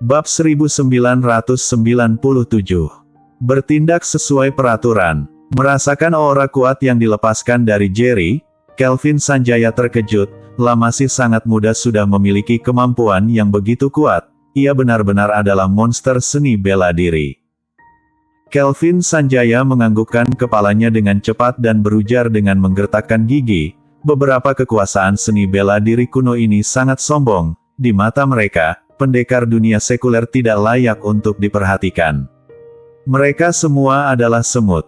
Bab 1997. Bertindak sesuai peraturan. Merasakan aura kuat yang dilepaskan dari Jerry, Kelvin Sanjaya terkejut. Masih sangat muda sudah memiliki kemampuan yang begitu kuat. Ia benar-benar adalah monster seni bela diri. Kelvin Sanjaya menganggukkan kepalanya dengan cepat dan berujar dengan menggertakkan gigi. Beberapa kekuasaan seni bela diri kuno ini sangat sombong. Di mata mereka, pendekar dunia sekuler tidak layak untuk diperhatikan. Mereka semua adalah semut.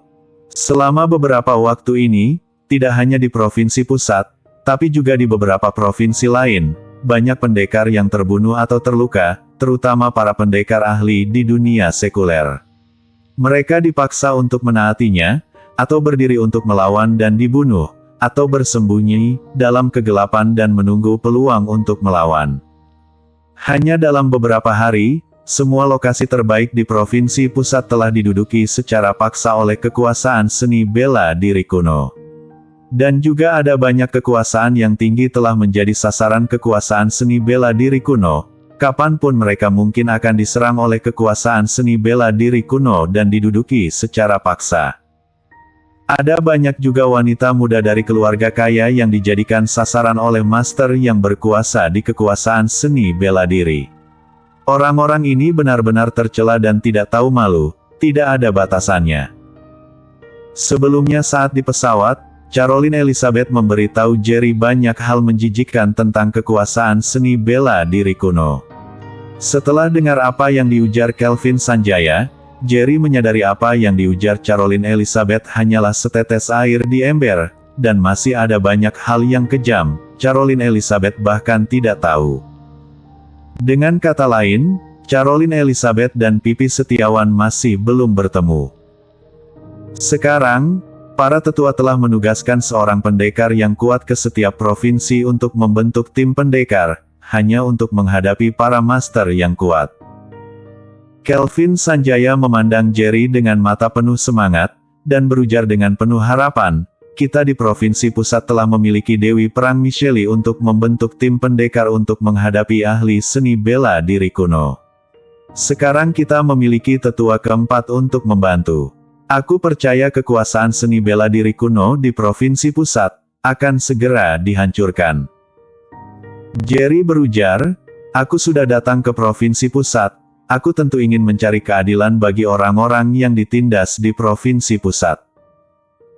Selama beberapa waktu ini, tidak hanya di provinsi pusat, tapi juga di beberapa provinsi lain, banyak pendekar yang terbunuh atau terluka, terutama para pendekar ahli di dunia sekuler. Mereka dipaksa untuk menaatinya, atau berdiri untuk melawan dan dibunuh, atau bersembunyi dalam kegelapan dan menunggu peluang untuk melawan. Hanya dalam beberapa hari, semua lokasi terbaik di provinsi pusat telah diduduki secara paksa oleh kekuasaan seni bela diri kuno. Dan juga ada banyak kekuasaan yang tinggi telah menjadi sasaran kekuasaan seni bela diri kuno. Kapanpun mereka mungkin akan diserang oleh kekuasaan seni bela diri kuno dan diduduki secara paksa. Ada banyak juga wanita muda dari keluarga kaya yang dijadikan sasaran oleh master yang berkuasa di kekuasaan seni bela diri. Orang-orang ini benar-benar tercela dan tidak tahu malu, tidak ada batasannya. Sebelumnya saat di pesawat, Caroline Elizabeth memberitahu Jerry banyak hal menjijikkan tentang kekuasaan seni bela diri kuno. Setelah dengar apa yang diujar Kelvin Sanjaya, Jerry menyadari apa yang diujar Caroline Elizabeth hanyalah setetes air di ember, dan masih ada banyak hal yang kejam, Caroline Elizabeth bahkan tidak tahu. Dengan kata lain, Caroline Elizabeth dan Pipi Setiawan masih belum bertemu. Sekarang, para tetua telah menugaskan seorang pendekar yang kuat ke setiap provinsi untuk membentuk tim pendekar, hanya untuk menghadapi para master yang kuat. Kelvin Sanjaya memandang Jerry dengan mata penuh semangat, dan berujar dengan penuh harapan, kita di provinsi pusat telah memiliki Dewi Perang Michelle untuk membentuk tim pendekar untuk menghadapi ahli seni bela diri kuno. Sekarang kita memiliki tetua keempat untuk membantu. Aku percaya kekuasaan seni bela diri kuno di provinsi pusat akan segera dihancurkan. Jerry berujar, aku sudah datang ke provinsi pusat. Aku tentu ingin mencari keadilan bagi orang-orang yang ditindas di provinsi pusat.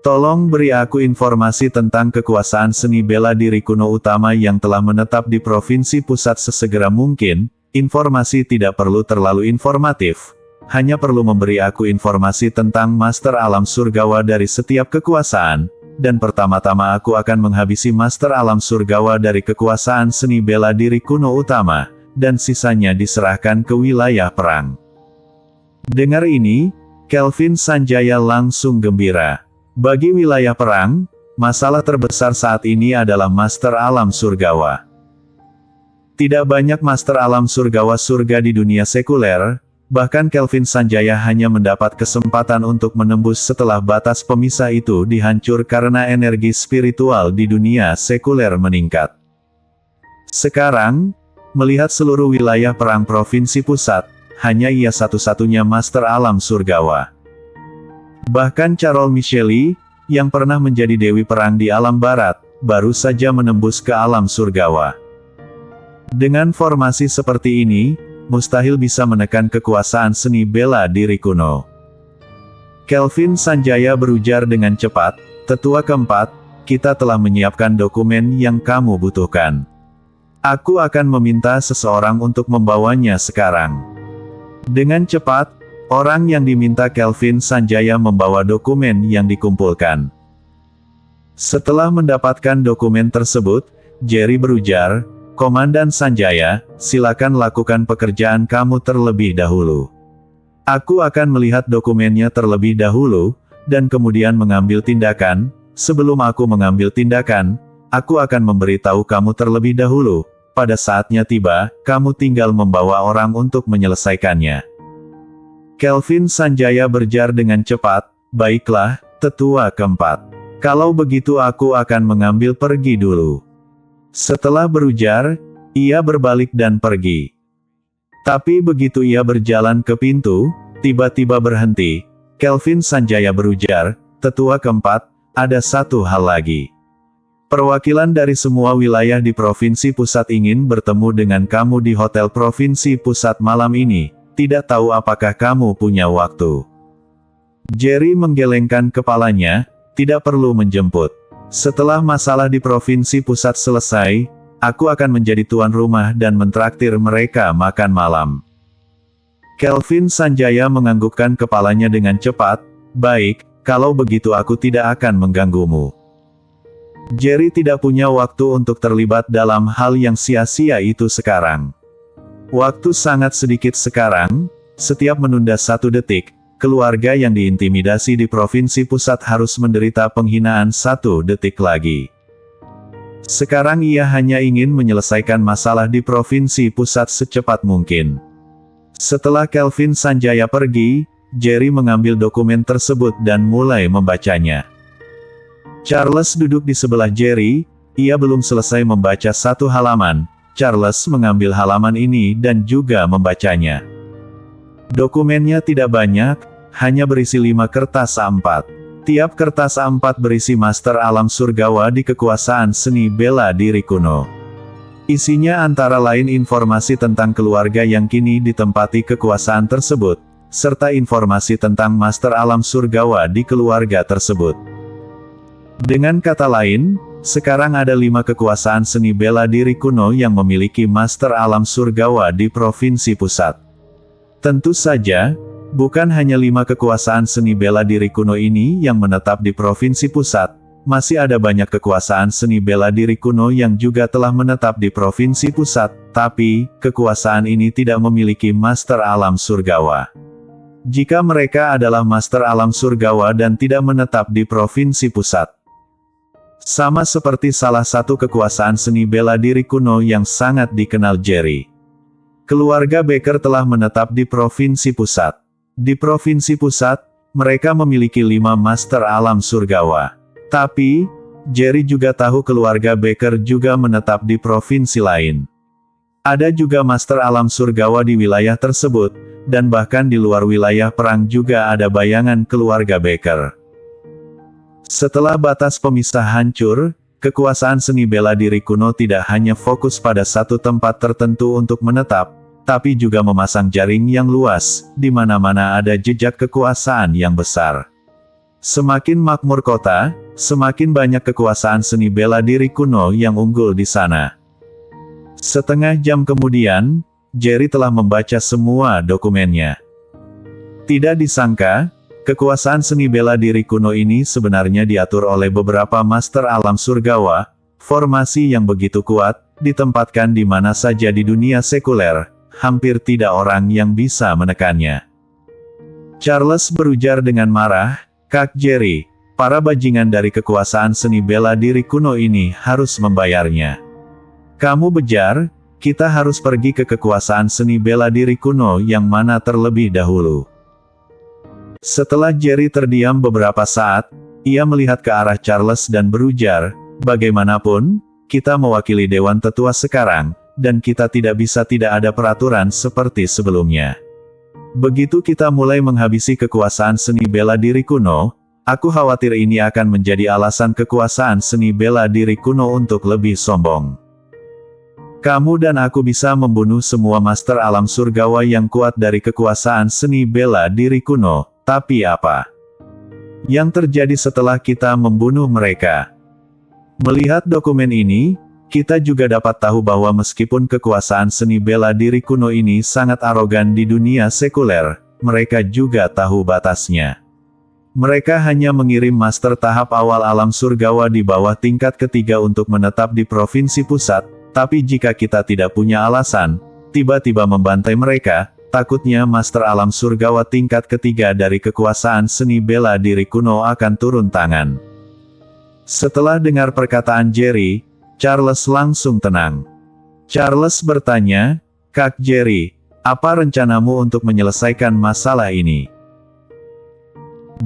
Tolong beri aku informasi tentang kekuasaan seni bela diri kuno utama yang telah menetap di provinsi pusat sesegera mungkin. Informasi tidak perlu terlalu informatif. Hanya perlu memberi aku informasi tentang Master Alam Surgawa dari setiap kekuasaan, dan pertama-tama aku akan menghabisi Master Alam Surgawa dari kekuasaan seni bela diri kuno utama, dan sisanya diserahkan ke wilayah perang. Dengar ini, Kelvin Sanjaya langsung gembira. Bagi wilayah perang, masalah terbesar saat ini adalah Master Alam Surgawa. Tidak banyak Master Alam Surgawa surga di dunia sekuler, bahkan Kelvin Sanjaya hanya mendapat kesempatan untuk menembus setelah batas pemisah itu dihancur karena energi spiritual di dunia sekuler meningkat. Sekarang, melihat seluruh wilayah perang provinsi pusat, hanya ia satu-satunya Master Alam Surgawa. Bahkan Carol Michelle, yang pernah menjadi Dewi Perang di alam barat, baru saja menembus ke alam surgawa. Dengan formasi seperti ini, mustahil bisa menekan kekuasaan seni bela diri kuno. Kelvin Sanjaya berujar dengan cepat, tetua keempat, kita telah menyiapkan dokumen yang kamu butuhkan. Aku akan meminta seseorang untuk membawanya sekarang. Dengan cepat, orang yang diminta Kelvin Sanjaya membawa dokumen yang dikumpulkan. Setelah mendapatkan dokumen tersebut, Jerry berujar, Komandan Sanjaya, silakan lakukan pekerjaan kamu terlebih dahulu. Aku akan melihat dokumennya terlebih dahulu, dan kemudian mengambil tindakan. Sebelum aku mengambil tindakan, aku akan memberitahu kamu terlebih dahulu. Pada saatnya tiba, kamu tinggal membawa orang untuk menyelesaikannya. Kelvin Sanjaya berjar dengan cepat, baiklah, tetua keempat. Kalau begitu aku akan mengambil pergi dulu. Setelah berujar, ia berbalik dan pergi. Tapi begitu ia berjalan ke pintu, tiba-tiba berhenti. Kelvin Sanjaya berujar, "Tetua keempat, ada satu hal lagi. Perwakilan dari semua wilayah di Provinsi Pusat ingin bertemu dengan kamu di Hotel Provinsi Pusat malam ini. Tidak tahu apakah kamu punya waktu?" Jerry menggelengkan kepalanya, "Tidak perlu menjemput. Setelah masalah di Provinsi Pusat selesai, aku akan menjadi tuan rumah dan mentraktir mereka makan malam." Kelvin Sanjaya menganggukkan kepalanya dengan cepat, "Baik, kalau begitu aku tidak akan mengganggumu." Jerry tidak punya waktu untuk terlibat dalam hal yang sia-sia itu sekarang. Waktu sangat sedikit sekarang, setiap menunda 1 detik, keluarga yang diintimidasi di Provinsi Pusat harus menderita penghinaan 1 detik lagi. Sekarang ia hanya ingin menyelesaikan masalah di Provinsi Pusat secepat mungkin. Setelah Kelvin Sanjaya pergi, Jerry mengambil dokumen tersebut dan mulai membacanya. Charles duduk di sebelah Jerry, ia belum selesai membaca 1 halaman. Charles mengambil halaman ini dan juga membacanya. Dokumennya tidak banyak, hanya berisi 5 kertas A4. Tiap kertas A4 berisi master alam surgawa di kekuasaan seni bela diri kuno. Isinya antara lain informasi tentang keluarga yang kini ditempati kekuasaan tersebut, serta informasi tentang master alam surgawa di keluarga tersebut. Dengan kata lain, sekarang ada 5 kekuasaan seni bela diri kuno yang memiliki master alam surgawa di Provinsi Pusat. Tentu saja, bukan hanya 5 kekuasaan seni bela diri kuno ini yang menetap di Provinsi Pusat, masih ada banyak kekuasaan seni bela diri kuno yang juga telah menetap di Provinsi Pusat, tapi kekuasaan ini tidak memiliki master alam surgawa. Jika mereka adalah master alam surgawa dan tidak menetap di Provinsi Pusat, sama seperti salah satu kekuasaan seni bela diri kuno yang sangat dikenal Jerry. Keluarga Baker telah menetap di Provinsi Pusat. Di Provinsi Pusat, mereka memiliki 5 master alam surgawa. Tapi, Jerry juga tahu keluarga Baker juga menetap di provinsi lain. Ada juga master alam surgawa di wilayah tersebut, dan bahkan di luar wilayah perang juga ada bayangan keluarga Baker. Setelah batas pemisah hancur, kekuasaan seni bela diri kuno tidak hanya fokus pada satu tempat tertentu untuk menetap, tapi juga memasang jaring yang luas, di mana-mana ada jejak kekuasaan yang besar. Semakin makmur kota, semakin banyak kekuasaan seni bela diri kuno yang unggul di sana. Setengah jam kemudian, Jerry telah membaca semua dokumennya. Tidak disangka, kekuasaan seni bela diri kuno ini sebenarnya diatur oleh beberapa master alam surgawa, formasi yang begitu kuat, ditempatkan di mana saja di dunia sekuler, hampir tidak orang yang bisa menekannya. Charles berujar dengan marah, "Kak Jerry, para bajingan dari kekuasaan seni bela diri kuno ini harus membayarnya. Kamu bejar, kita harus pergi ke kekuasaan seni bela diri kuno yang mana terlebih dahulu." Setelah Jerry terdiam beberapa saat, ia melihat ke arah Charles dan berujar, "Bagaimanapun, kita mewakili Dewan Tetua sekarang, dan kita tidak bisa tidak ada peraturan seperti sebelumnya. Begitu kita mulai menghabisi kekuasaan seni bela diri kuno, aku khawatir ini akan menjadi alasan kekuasaan seni bela diri kuno untuk lebih sombong. Kamu dan aku bisa membunuh semua master alam surgawa yang kuat dari kekuasaan seni bela diri kuno, tapi apa yang terjadi setelah kita membunuh mereka?" Melihat dokumen ini, kita juga dapat tahu bahwa meskipun kekuasaan seni bela diri kuno ini sangat arogan di dunia sekuler, mereka juga tahu batasnya. Mereka hanya mengirim master tahap awal alam surgawa di bawah tingkat ketiga untuk menetap di Provinsi Pusat, tapi jika kita tidak punya alasan, tiba-tiba membantai mereka, takutnya master alam surgawa tingkat ketiga dari kekuasaan seni bela diri kuno akan turun tangan. Setelah dengar perkataan Jerry, Charles langsung tenang. Charles bertanya, "Kak Jerry, apa rencanamu untuk menyelesaikan masalah ini?"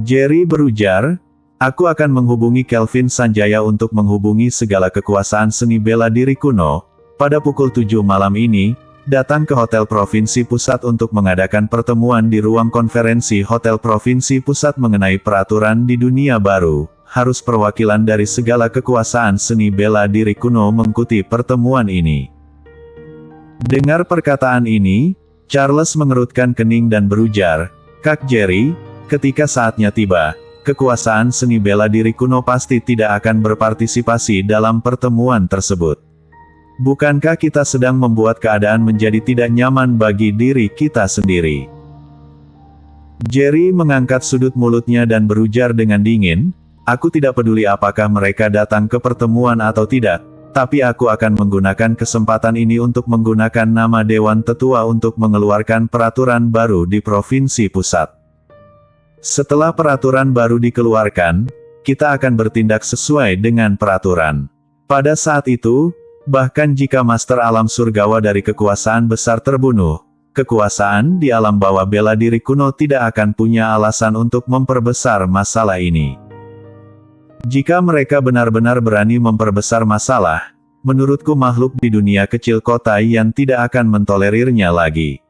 Jerry berujar, "Aku akan menghubungi Kelvin Sanjaya untuk menghubungi segala kekuasaan seni bela diri kuno. Pada pukul 7 malam ini, datang ke Hotel Provinsi Pusat untuk mengadakan pertemuan di ruang konferensi Hotel Provinsi Pusat mengenai peraturan di dunia baru. Harus perwakilan dari segala kekuasaan seni bela diri kuno mengikuti pertemuan ini. Dengar perkataan ini, Charles mengerutkan kening dan berujar, "Kak Jerry, ketika saatnya tiba, kekuasaan seni bela diri kuno pasti tidak akan berpartisipasi dalam pertemuan tersebut. Bukankah kita sedang membuat keadaan menjadi tidak nyaman bagi diri kita sendiri?" Jerry mengangkat sudut mulutnya dan berujar dengan dingin, "Aku tidak peduli apakah mereka datang ke pertemuan atau tidak, tapi aku akan menggunakan kesempatan ini untuk menggunakan nama Dewan Tetua untuk mengeluarkan peraturan baru di Provinsi Pusat. Setelah peraturan baru dikeluarkan, kita akan bertindak sesuai dengan peraturan. Pada saat itu, bahkan jika Master Alam Surgawa dari kekuasaan besar terbunuh, kekuasaan di alam bawah bela diri kuno tidak akan punya alasan untuk memperbesar masalah ini. Jika mereka benar-benar berani memperbesar masalah, menurutku makhluk di dunia kecil kota yang tidak akan mentolerirnya lagi.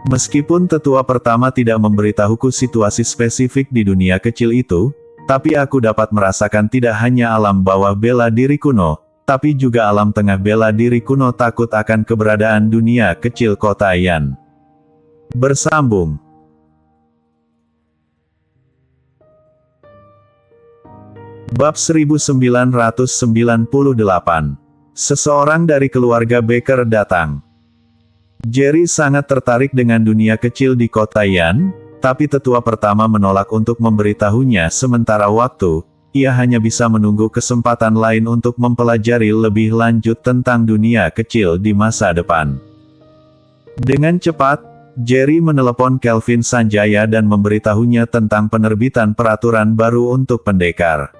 Meskipun tetua pertama tidak memberitahuku situasi spesifik di dunia kecil itu, tapi aku dapat merasakan tidak hanya alam bawah bela diri kuno, tapi juga alam tengah bela diri kuno takut akan keberadaan dunia kecil kota Yan. Bersambung. Bab 1998. Seseorang dari keluarga Baker datang. Jerry sangat tertarik dengan dunia kecil di kota Yan, tapi tetua pertama menolak untuk memberitahunya sementara waktu, ia hanya bisa menunggu kesempatan lain untuk mempelajari lebih lanjut tentang dunia kecil di masa depan. Dengan cepat, Jerry menelepon Kelvin Sanjaya dan memberitahunya tentang penerbitan peraturan baru untuk pendekar.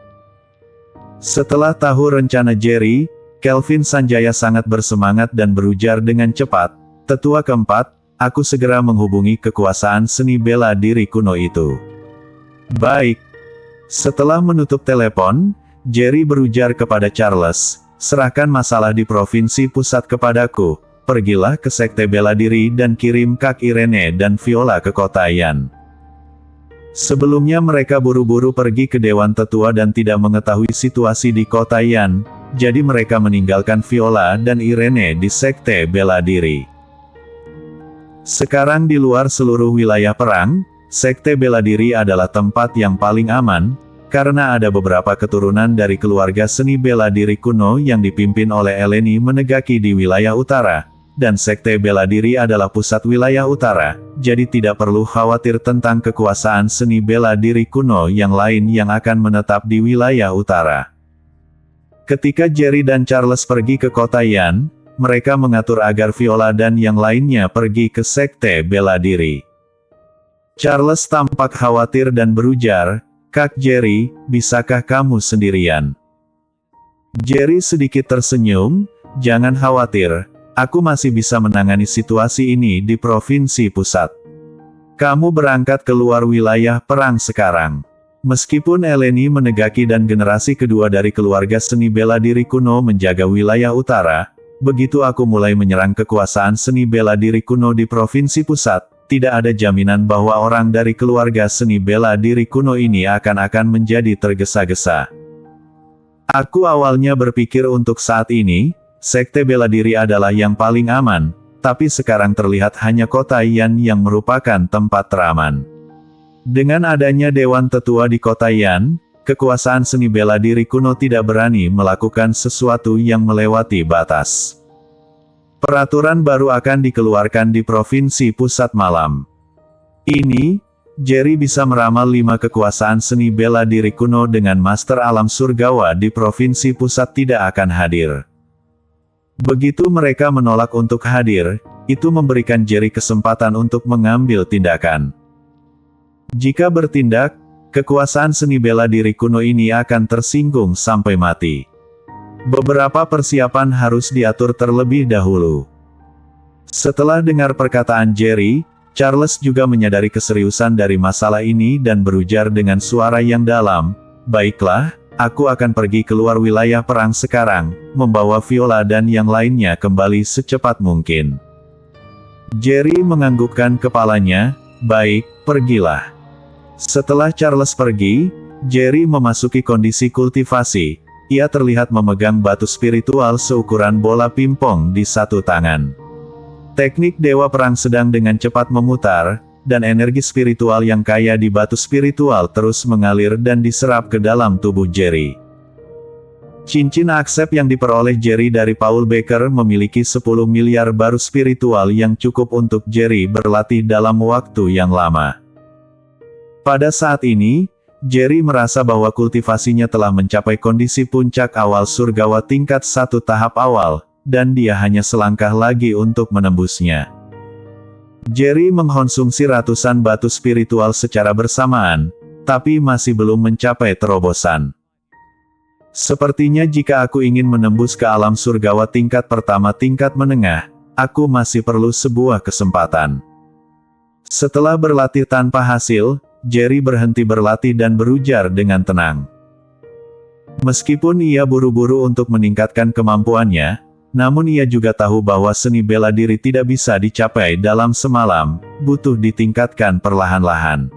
Setelah tahu rencana Jerry, Kelvin Sanjaya sangat bersemangat dan berujar dengan cepat, "Tetua keempat, aku segera menghubungi kekuasaan seni bela diri kuno itu." "Baik." Setelah menutup telepon, Jerry berujar kepada Charles, "Serahkan masalah di Provinsi Pusat kepadaku, pergilah ke Sekte Bela Diri dan kirim Kak Irene dan Viola ke kota Yan." Sebelumnya mereka buru-buru pergi ke Dewan Tetua dan tidak mengetahui situasi di kota Yan, jadi mereka meninggalkan Viola dan Irene di Sekte Bela Diri. Sekarang di luar seluruh wilayah perang, Sekte Bela Diri adalah tempat yang paling aman, karena ada beberapa keturunan dari keluarga seni bela diri kuno yang dipimpin oleh Eleni menegaki di wilayah utara, dan Sekte Bela Diri adalah pusat wilayah utara, jadi tidak perlu khawatir tentang kekuasaan seni bela diri kuno yang lain yang akan menetap di wilayah utara. Ketika Jerry dan Charles pergi ke kota Yan, mereka mengatur agar Viola dan yang lainnya pergi ke Sekte Bela Diri. Charles tampak khawatir dan berujar, "Kak Jerry, bisakah kamu sendirian?" Jerry sedikit tersenyum, "Jangan khawatir. Aku masih bisa menangani situasi ini di Provinsi Pusat. Kamu berangkat keluar wilayah perang sekarang." Meskipun Eleni menegaki dan generasi kedua dari keluarga seni bela diri kuno menjaga wilayah utara, begitu aku mulai menyerang kekuasaan seni bela diri kuno di Provinsi Pusat, tidak ada jaminan bahwa orang dari keluarga seni bela diri kuno ini akan menjadi tergesa-gesa. Aku awalnya berpikir untuk saat ini, Sekte Bela Diri adalah yang paling aman, tapi sekarang terlihat hanya kota Yan yang merupakan tempat teraman. Dengan adanya Dewan Tetua di kota Yan, kekuasaan seni bela diri kuno tidak berani melakukan sesuatu yang melewati batas. Peraturan baru akan dikeluarkan di Provinsi Pusat malam ini. Jerry bisa meramal 5 kekuasaan seni bela diri kuno dengan Master Alam Surgawa di Provinsi Pusat tidak akan hadir. Begitu mereka menolak untuk hadir, itu memberikan Jerry kesempatan untuk mengambil tindakan. Jika bertindak, kekuasaan seni bela diri kuno ini akan tersinggung sampai mati. Beberapa persiapan harus diatur terlebih dahulu. Setelah dengar perkataan Jerry, Charles juga menyadari keseriusan dari masalah ini dan berujar dengan suara yang dalam, "Baiklah, aku akan pergi keluar wilayah perang sekarang, membawa Viola dan yang lainnya kembali secepat mungkin. Jerry menganggukkan kepalanya, baik, pergilah. Setelah Charles pergi, Jerry memasuki kondisi kultivasi. Ia terlihat memegang batu spiritual seukuran bola pimpong di satu tangan. Teknik Dewa Perang sedang dengan cepat memutar, dan energi spiritual yang kaya di batu spiritual terus mengalir dan diserap ke dalam tubuh Jerry. Cincin aksep yang diperoleh Jerry dari Paul Becker memiliki 10 miliar baru spiritual yang cukup untuk Jerry berlatih dalam waktu yang lama. Pada saat ini, Jerry merasa bahwa kultivasinya telah mencapai kondisi puncak awal surgawa tingkat 1 tahap awal, dan dia hanya selangkah lagi untuk menembusnya. Jerry mengkonsumsi ratusan batu spiritual secara bersamaan, tapi masih belum mencapai terobosan. Sepertinya jika aku ingin menembus ke alam surgawa tingkat pertama tingkat menengah, aku masih perlu sebuah kesempatan. Setelah berlatih tanpa hasil, Jerry berhenti berlatih dan berujar dengan tenang. Meskipun ia buru-buru untuk meningkatkan kemampuannya, namun ia juga tahu bahwa seni bela diri tidak bisa dicapai dalam semalam, butuh ditingkatkan perlahan-lahan.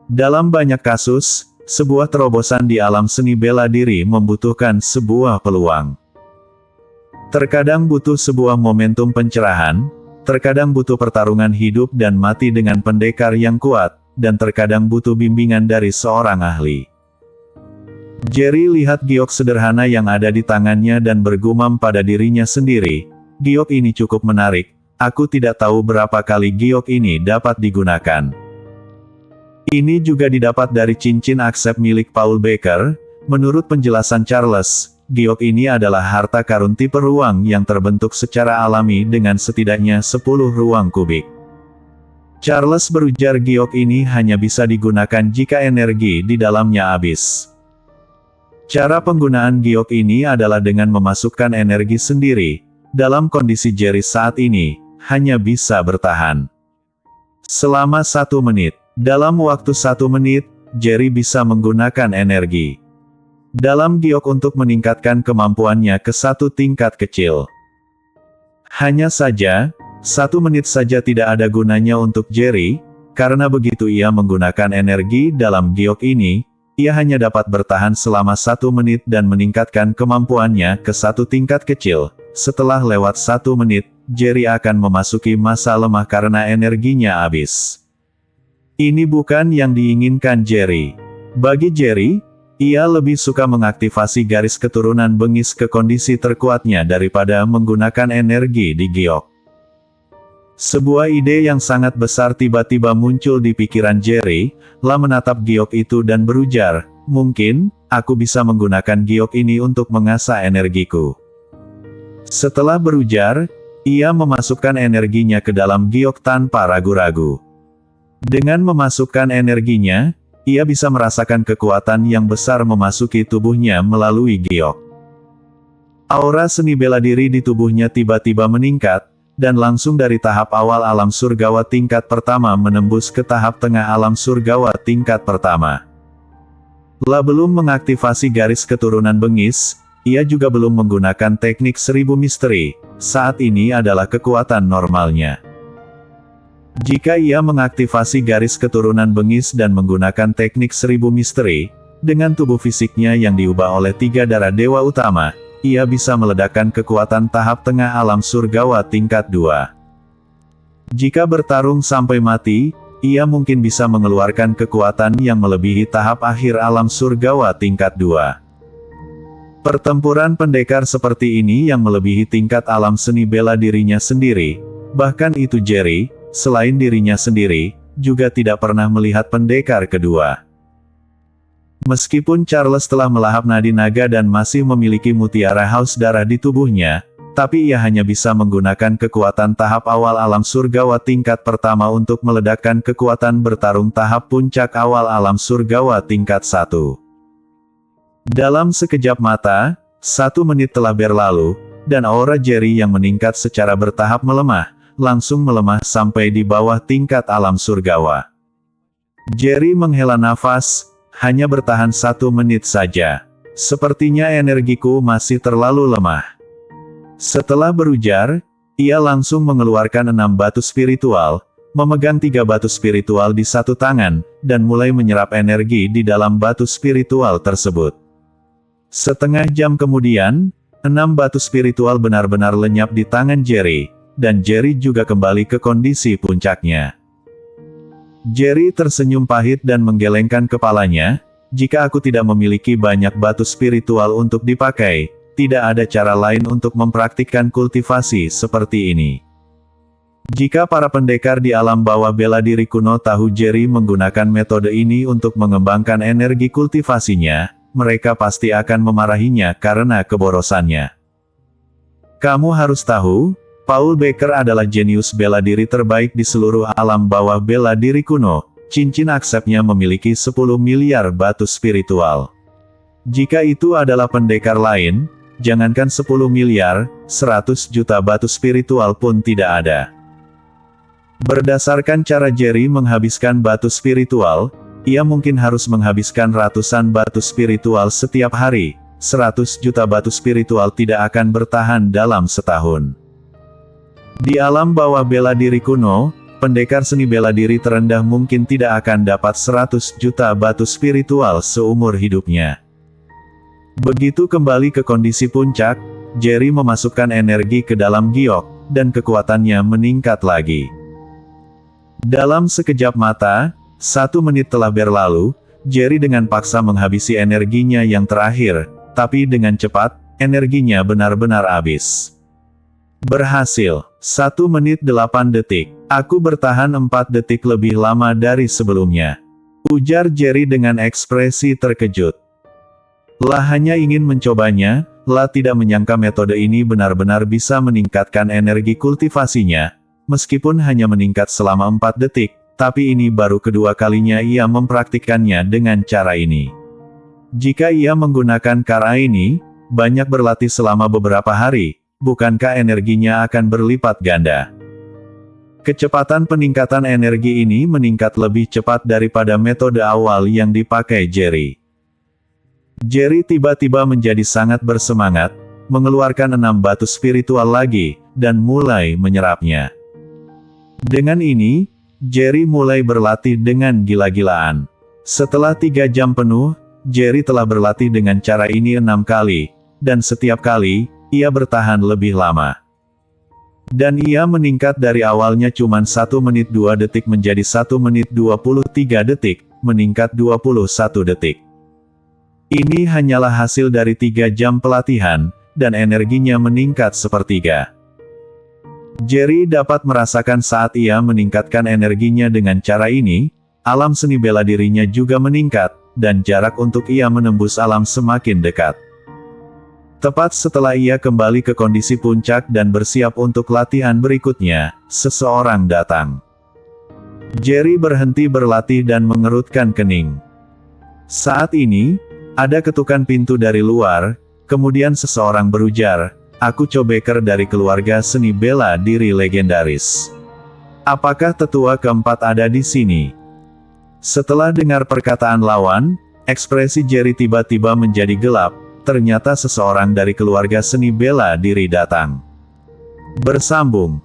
Dalam banyak kasus, sebuah terobosan di alam seni bela diri membutuhkan sebuah peluang. Terkadang butuh sebuah momentum pencerahan, terkadang butuh pertarungan hidup dan mati dengan pendekar yang kuat, dan terkadang butuh bimbingan dari seorang ahli. Jerry lihat giok sederhana yang ada di tangannya dan bergumam pada dirinya sendiri, giok ini cukup menarik, aku tidak tahu berapa kali giok ini dapat digunakan. Ini juga didapat dari cincin aksep milik Paul Becker. Menurut penjelasan Charles, giok ini adalah harta karun tipe ruang yang terbentuk secara alami dengan setidaknya 10 ruang kubik. Charles berujar giok ini hanya bisa digunakan jika energi di dalamnya habis. Cara penggunaan giok ini adalah dengan memasukkan energi sendiri. Dalam kondisi Jerry saat ini, hanya bisa bertahan selama 1 menit. Dalam waktu 1 menit, Jerry bisa menggunakan energi dalam giok untuk meningkatkan kemampuannya ke 1 tingkat kecil. Hanya saja, 1 menit saja tidak ada gunanya untuk Jerry, karena begitu ia menggunakan energi dalam giok ini, ia hanya dapat bertahan selama 1 menit dan meningkatkan kemampuannya ke 1 tingkat kecil. Setelah lewat 1 menit, Jerry akan memasuki masa lemah karena energinya habis. Ini bukan yang diinginkan Jerry. Bagi Jerry, ia lebih suka mengaktifasi garis keturunan bengis ke kondisi terkuatnya daripada menggunakan energi di giok. Sebuah ide yang sangat besar tiba-tiba muncul di pikiran Jerry, lah menatap giok itu dan berujar, mungkin, aku bisa menggunakan giok ini untuk mengasah energiku. Setelah berujar, ia memasukkan energinya ke dalam giok tanpa ragu-ragu. Dengan memasukkan energinya, ia bisa merasakan kekuatan yang besar memasuki tubuhnya melalui giok. Aura seni bela diri di tubuhnya tiba-tiba meningkat, dan langsung dari tahap awal alam surgawa tingkat pertama menembus ke tahap tengah alam surgawa tingkat pertama. Belum mengaktifasi garis keturunan bengis, ia juga belum menggunakan teknik 1000 misteri, saat ini adalah kekuatan normalnya. Jika ia mengaktifasi garis keturunan bengis dan menggunakan teknik 1000 misteri, dengan tubuh fisiknya yang diubah oleh 3 darah dewa utama, ia bisa meledakkan kekuatan tahap tengah alam surgawa tingkat 2. Jika bertarung sampai mati, ia mungkin bisa mengeluarkan kekuatan yang melebihi tahap akhir alam surgawa tingkat 2. Pertempuran pendekar seperti ini yang melebihi tingkat alam seni bela dirinya sendiri, bahkan itu Jerry, selain dirinya sendiri, juga tidak pernah melihat pendekar kedua. Meskipun Charles telah melahap nadi naga dan masih memiliki mutiara haus darah di tubuhnya, tapi ia hanya bisa menggunakan kekuatan tahap awal alam surgawa tingkat pertama untuk meledakkan kekuatan bertarung tahap puncak awal alam surgawa tingkat 1. Dalam sekejap mata, 1 menit telah berlalu, dan aura Jerry yang meningkat secara bertahap melemah, langsung melemah sampai di bawah tingkat alam surgawa. Jerry menghela nafas, hanya bertahan 1 menit saja. Sepertinya energiku masih terlalu lemah. Setelah berujar, ia langsung mengeluarkan 6 batu spiritual, memegang 3 batu spiritual di satu tangan, dan mulai menyerap energi di dalam batu spiritual tersebut. Setengah jam kemudian, 6 batu spiritual benar-benar lenyap di tangan Jerry, dan Jerry juga kembali ke kondisi puncaknya. Jerry tersenyum pahit dan menggelengkan kepalanya. Jika aku tidak memiliki banyak batu spiritual untuk dipakai, tidak ada cara lain untuk mempraktikkan kultivasi seperti ini. Jika para pendekar di alam bawah bela diri kuno tahu Jerry menggunakan metode ini untuk mengembangkan energi kultivasinya, mereka pasti akan memarahinya karena keborosannya. Kamu harus tahu, Paul Becker adalah jenius bela diri terbaik di seluruh alam bawah bela diri kuno. Cincin aksepnya memiliki 10 miliar batu spiritual. Jika itu adalah pendekar lain, jangankan 10 miliar, 100 juta batu spiritual pun tidak ada. Berdasarkan cara Jerry menghabiskan batu spiritual, ia mungkin harus menghabiskan ratusan batu spiritual setiap hari. 100 juta batu spiritual tidak akan bertahan dalam setahun. Di alam bawah bela diri kuno, pendekar seni bela diri terendah mungkin tidak akan dapat 100 juta batu spiritual seumur hidupnya. Begitu kembali ke kondisi puncak, Jerry memasukkan energi ke dalam giok, dan kekuatannya meningkat lagi. Dalam sekejap mata, 1 menit telah berlalu, Jerry dengan paksa menghabisi energinya yang terakhir, tapi dengan cepat, energinya benar-benar habis. Berhasil. 1 menit 8 detik. Aku bertahan 4 detik lebih lama dari sebelumnya. Ujar Jerry dengan ekspresi terkejut. La hanya ingin mencobanya, La tidak menyangka metode ini benar-benar bisa meningkatkan energi kultivasinya. Meskipun hanya meningkat selama 4 detik, tapi ini baru kedua kalinya ia mempraktikkannya dengan cara ini. Jika ia menggunakan cara ini, banyak berlatih selama beberapa hari, bukankah energinya akan berlipat ganda? Kecepatan peningkatan energi ini meningkat lebih cepat daripada metode awal yang dipakai Jerry. Jerry tiba-tiba menjadi sangat bersemangat, mengeluarkan 6 batu spiritual lagi, dan mulai menyerapnya. Dengan ini, Jerry mulai berlatih dengan gila-gilaan. Setelah 3 jam penuh, Jerry telah berlatih dengan cara ini 6 kali, dan setiap kali, ia bertahan lebih lama. Dan ia meningkat dari awalnya cuma 1 menit 2 detik menjadi 1 menit 23 detik, meningkat 21 detik. Ini hanyalah hasil dari 3 jam pelatihan, dan energinya meningkat sepertiga. Jerry dapat merasakan saat ia meningkatkan energinya dengan cara ini, alam seni bela dirinya juga meningkat, dan jarak untuk ia menembus alam semakin dekat. Tepat setelah ia kembali ke kondisi puncak dan bersiap untuk latihan berikutnya, seseorang datang. Jerry berhenti berlatih dan mengerutkan kening. Saat ini, ada ketukan pintu dari luar, kemudian seseorang berujar, "Aku Becker dari keluarga seni bela diri legendaris. Apakah tetua keempat ada di sini?" Setelah dengar perkataan lawan, ekspresi Jerry tiba-tiba menjadi gelap. Ternyata seseorang dari keluarga seni bela diri datang. Bersambung.